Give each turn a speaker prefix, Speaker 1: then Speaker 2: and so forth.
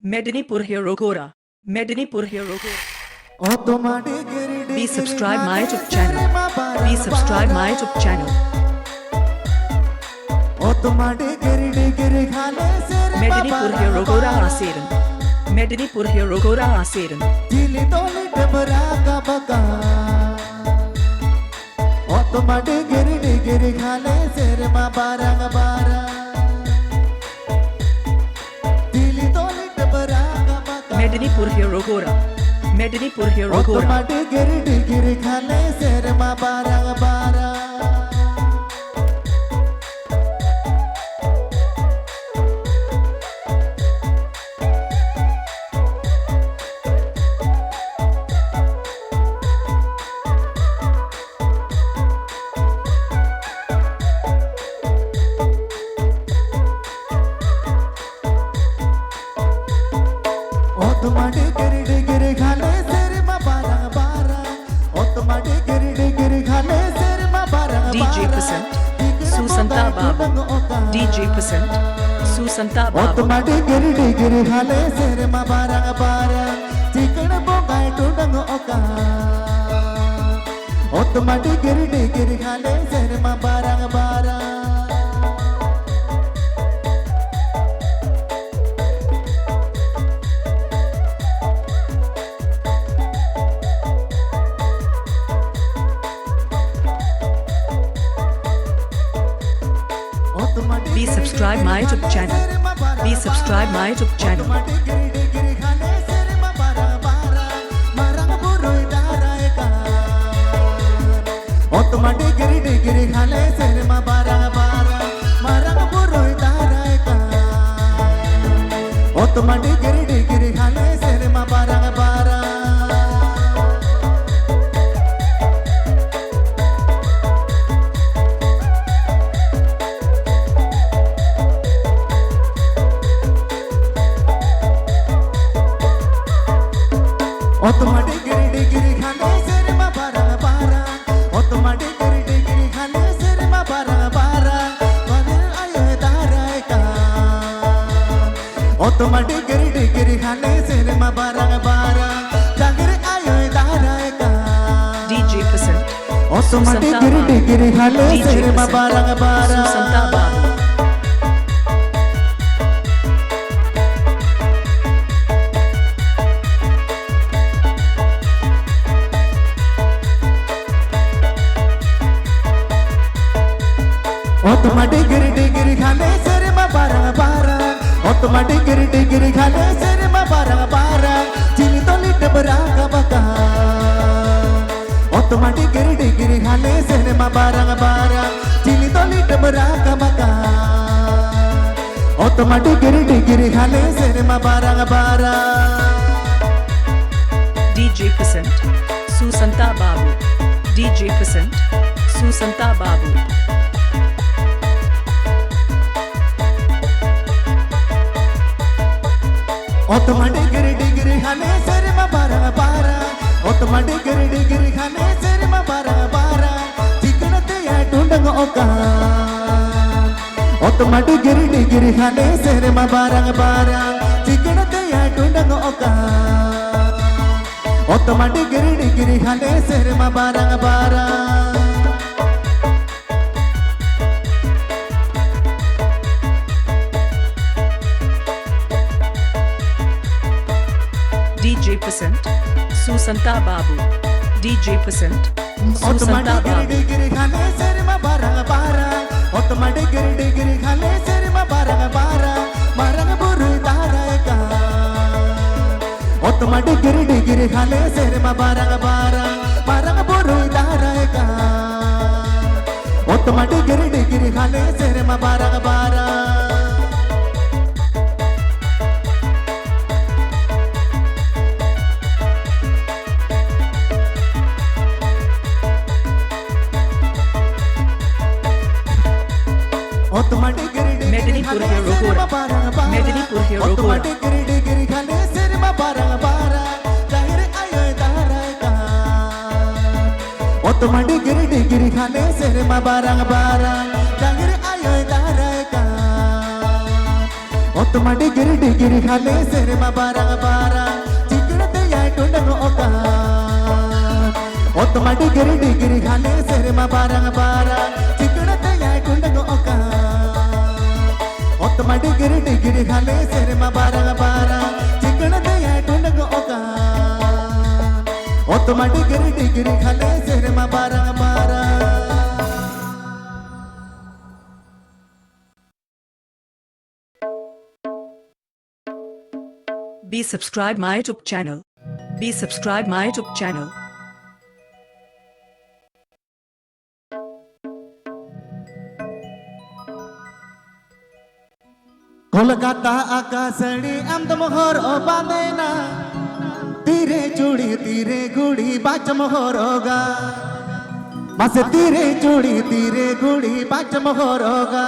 Speaker 1: Medinipur Hirogora. Medinipur Hirogora.
Speaker 2: Be
Speaker 1: Please subscribe my YouTube channel. Please subscribe my YouTube channel. Medinipur Hirogora Aseran. Medinipur Hirogora Aseran. Medinipur Hirogora. Medinipur Hirogora. DJ Percent Susanta Babu. DJ Percent Susanta Babu. Please subscribe my YouTube channel. Please subscribe my YouTube channel. DJ Percent Susanta Babu. DJ Percent Susanta Babu. DJ Percent Susanta Babu. DJ Percent Susanta Babu. DJ Percent Susanta Babu. DJ Percent Susanta Babu. Medinipur Hirogora. Medinipur Hirogora.
Speaker 2: ও তোমার ডিগিরি ডিগিরি খালে সেরে মা বারা বারা চিকড়তে যায় টুনগ ওকা ও তোমার ডিগিরি ডিগিরি খালে সেরে মা বারা বারা চিকড়তে যায় টুনগ ওকা ও তোমার ডিগিরি ডিগিরি খালে সেরে মা বারা বারা চিকড়তে যায় টুনগ ওকা ও তোমার ডিগিরি ডিগিরি খালে সেরে মা বারা বারা
Speaker 1: Be subscribe my YouTube channel. Be subscribe my YouTube channel.
Speaker 2: Kolkata আকাশড়ি আমদমোহর ও বাঁধেনা তীরে চুড়ি তীরে গুড়ি বাজমোহর গা বাসে তীরে চুড়ি তীরে গুড়ি বাজমোহর গা